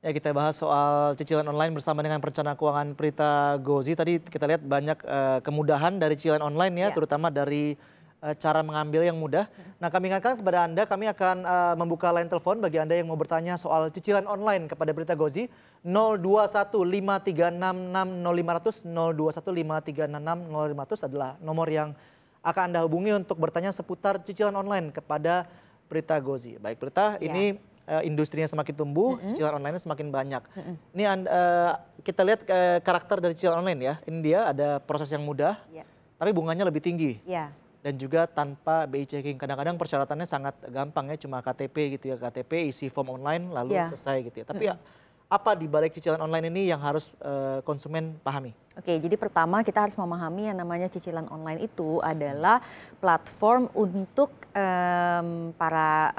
Ya, kita bahas soal cicilan online bersama dengan perencana keuangan Prita Gozi. Tadi kita lihat banyak kemudahan dari cicilan online ya, Ya. terutama dari cara mengambil yang mudah. Nah, kami ingatkan kepada Anda, kami akan membuka line telepon bagi Anda yang mau bertanya soal cicilan online kepada Prita Gozi. 02153660500, 02153660500 adalah nomor yang akan Anda hubungi untuk bertanya seputar cicilan online kepada Prita Gozi. Baik Prita, Ya. ini industrinya semakin tumbuh, cicilan online semakin banyak. Ini kita lihat karakter dari cicilan online ya. Ini dia ada proses yang mudah, Ya. tapi bunganya lebih tinggi. Ya. Dan juga tanpa BI checking. Kadang-kadang persyaratannya sangat gampang ya, cuma KTP gitu ya. KTP, isi form online, lalu Ya. selesai gitu ya. Tapi ya, apa di balik cicilan online ini yang harus konsumen pahami? Oke, jadi pertama kita harus memahami yang namanya cicilan online itu adalah platform untuk para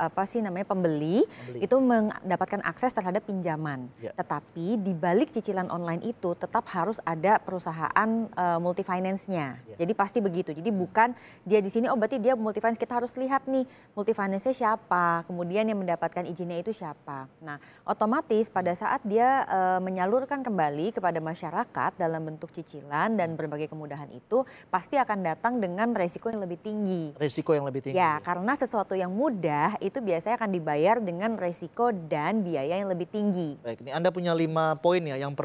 pembeli itu mendapatkan akses terhadap pinjaman. Ya. Tetapi di balik cicilan online itu tetap harus ada perusahaan multi finance-nya. Ya. Jadi pasti begitu. Jadi bukan dia di sini, oh berarti dia multi finance, kita harus lihat nih multi finance-nya siapa, kemudian yang mendapatkan izinnya itu siapa. Nah, otomatis pada saat dia menyalurkan kembali kepada masyarakat dalam bentuk cicilan dan berbagai kemudahan itu pasti akan datang dengan resiko yang lebih tinggi. Resiko yang lebih tinggi. Ya, karena sesuatu yang mudah itu biasanya akan dibayar dengan resiko dan biaya yang lebih tinggi. Baik, ini Anda punya 5 poin ya yang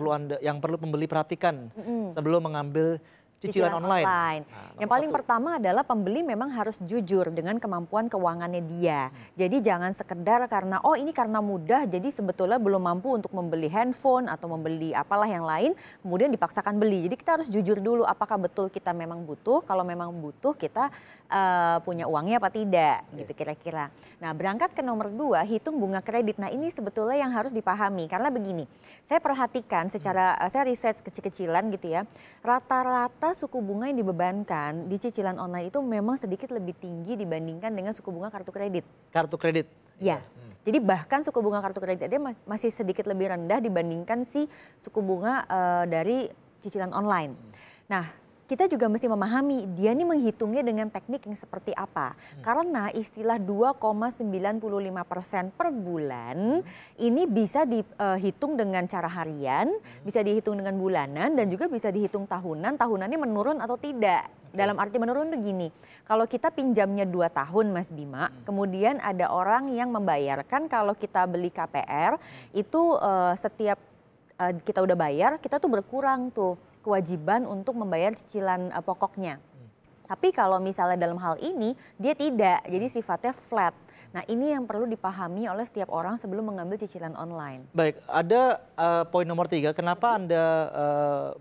perlu pembeli perhatikan sebelum mengambil cicilan online. Nah, Yang paling pertama adalah pembeli memang harus jujur dengan kemampuan keuangannya dia. Jadi jangan sekedar karena oh ini karena mudah jadi sebetulnya belum mampu untuk membeli handphone atau membeli apalah yang lain kemudian dipaksakan beli. Jadi kita harus jujur dulu apakah betul kita memang butuh. Kalau memang butuh kita punya uangnya apa tidak gitu kira-kira. Nah, berangkat ke nomor 2, hitung bunga kredit. Nah, ini sebetulnya yang harus dipahami karena begini. Saya perhatikan secara saya riset kecil-kecilan gitu ya. Rata-rata suku bunga yang dibebankan di cicilan online itu memang sedikit lebih tinggi dibandingkan dengan suku bunga kartu kredit. Kartu kredit. Ya. Jadi bahkan suku bunga kartu kredit dia masih sedikit lebih rendah dibandingkan si suku bunga dari cicilan online. Nah, kita juga mesti memahami dia ini menghitungnya dengan teknik yang seperti apa. Karena istilah 2,95% per bulan ini bisa dihitung dengan cara harian, bisa dihitung dengan bulanan dan juga bisa dihitung tahunan. Tahunannya menurun atau tidak. Dalam arti menurun itu gini, kalau kita pinjamnya 2 tahun Mas Bima, kemudian ada orang yang membayarkan kalau kita beli KPR itu setiap kita udah bayar, kita tuh berkurang tuh kewajiban untuk membayar cicilan pokoknya. Tapi kalau misalnya dalam hal ini dia tidak, jadi sifatnya flat. Nah, ini yang perlu dipahami oleh setiap orang sebelum mengambil cicilan online. Baik, ada poin nomor 3, kenapa Anda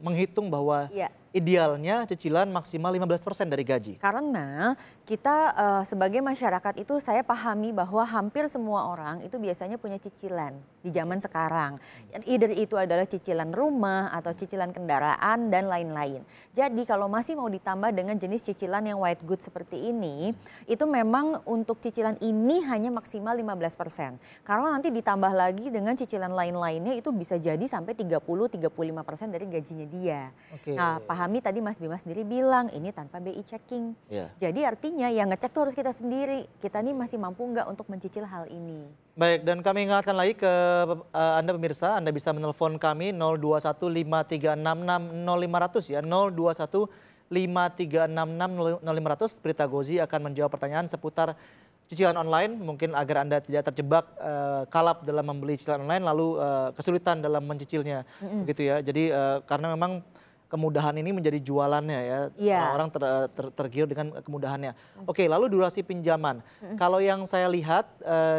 menghitung bahwa idealnya cicilan maksimal 15% dari gaji? Karena kita sebagai masyarakat itu saya pahami bahwa hampir semua orang itu biasanya punya cicilan di zaman sekarang. Either itu adalah cicilan rumah atau cicilan kendaraan dan lain-lain. Jadi kalau masih mau ditambah dengan jenis cicilan yang white good seperti ini, itu memang untuk cicilan ini hanya maksimal 15%. Karena nanti ditambah lagi dengan cicilan lain-lainnya itu bisa jadi sampai 30-35% dari gajinya dia. Nah, pahami tadi Mas Bima sendiri bilang ini tanpa BI checking. Jadi artinya yang ngecek tuh harus kita sendiri. Kita nih masih mampu nggak untuk mencicil hal ini. Baik, dan kami ingatkan lagi ke Anda pemirsa, Anda bisa menelpon kami 02153660500 ya, 02153660500. Prita Gozi akan menjawab pertanyaan seputar cicilan online, mungkin agar Anda tidak terjebak kalap dalam membeli cicilan online lalu kesulitan dalam mencicilnya, begitu ya. Jadi karena memang kemudahan ini menjadi jualannya ya, orang tergiur dengan kemudahannya. Oke, lalu durasi pinjaman. Kalau yang saya lihat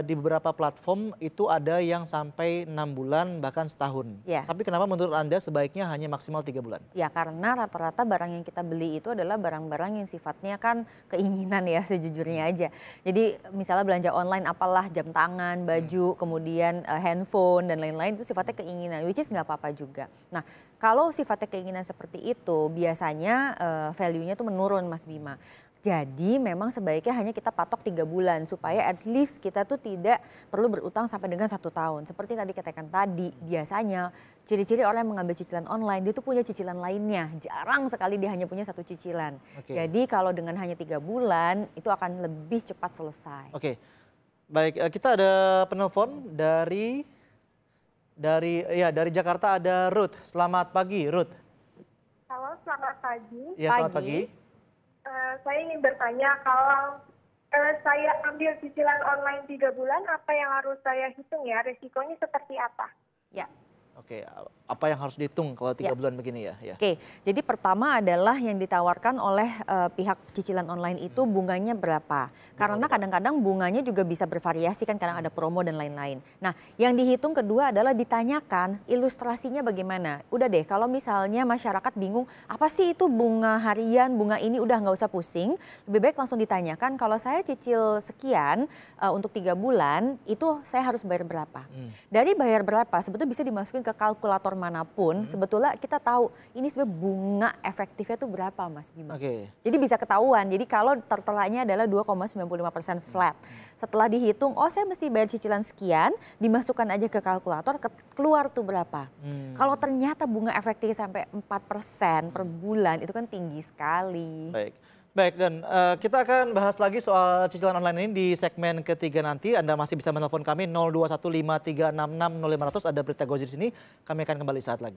di beberapa platform itu ada yang sampai 6 bulan bahkan setahun. Tapi kenapa menurut Anda sebaiknya hanya maksimal 3 bulan? Ya, karena rata-rata barang yang kita beli itu adalah barang-barang yang sifatnya kan keinginan ya, sejujurnya aja. Jadi misalnya belanja online apalah, jam tangan, baju, kemudian handphone dan lain-lain itu sifatnya keinginan, which is nggak apa-apa juga. Nah, kalau sifatnya keinginan seperti itu biasanya value-nya tuh menurun Mas Bima. Jadi memang sebaiknya hanya kita patok 3 bulan supaya at least kita tuh tidak perlu berutang sampai dengan 1 tahun. Seperti tadi katakan tadi, biasanya ciri-ciri orang yang mengambil cicilan online dia tuh punya cicilan lainnya. Jarang sekali dia hanya punya 1 cicilan. Jadi kalau dengan hanya 3 bulan itu akan lebih cepat selesai. Baik, kita ada penelpon dari Dari Jakarta ada Ruth. Selamat pagi, Ruth. Halo, selamat pagi. Ya, selamat pagi. Saya ingin bertanya, kalau saya ambil cicilan online 3 bulan, apa yang harus saya hitung ya? Resikonya seperti apa? Ya. Oke, apa yang harus dihitung kalau 3 Ya. bulan begini ya? Oke, jadi pertama adalah yang ditawarkan oleh pihak cicilan online itu bunganya berapa. Karena kadang-kadang bunganya juga bisa bervariasi kan, kadang ada promo dan lain-lain. Nah, yang dihitung kedua adalah ditanyakan ilustrasinya bagaimana. Udah deh, kalau misalnya masyarakat bingung, apa sih itu bunga harian, bunga ini, udah nggak usah pusing. Lebih baik langsung ditanyakan, kalau saya cicil sekian untuk 3 bulan, itu saya harus bayar berapa. Dari bayar berapa, sebetulnya bisa dimasukin ke kalkulator manapun, sebetulnya kita tahu ini sebenarnya bunga efektifnya itu berapa, Mas Bima. Oke. Jadi bisa ketahuan. Jadi kalau tertelanya adalah 2,95% flat. Setelah dihitung, oh saya mesti bayar cicilan sekian, dimasukkan aja ke kalkulator, keluar tuh berapa. Kalau ternyata bunga efektifnya sampai 4% per bulan, itu kan tinggi sekali. Baik, dan kita akan bahas lagi soal cicilan online ini di segmen ketiga nanti. Anda masih bisa menelpon kami 021536600500. Ada Berita Gozi di sini. Kami akan kembali saat lagi.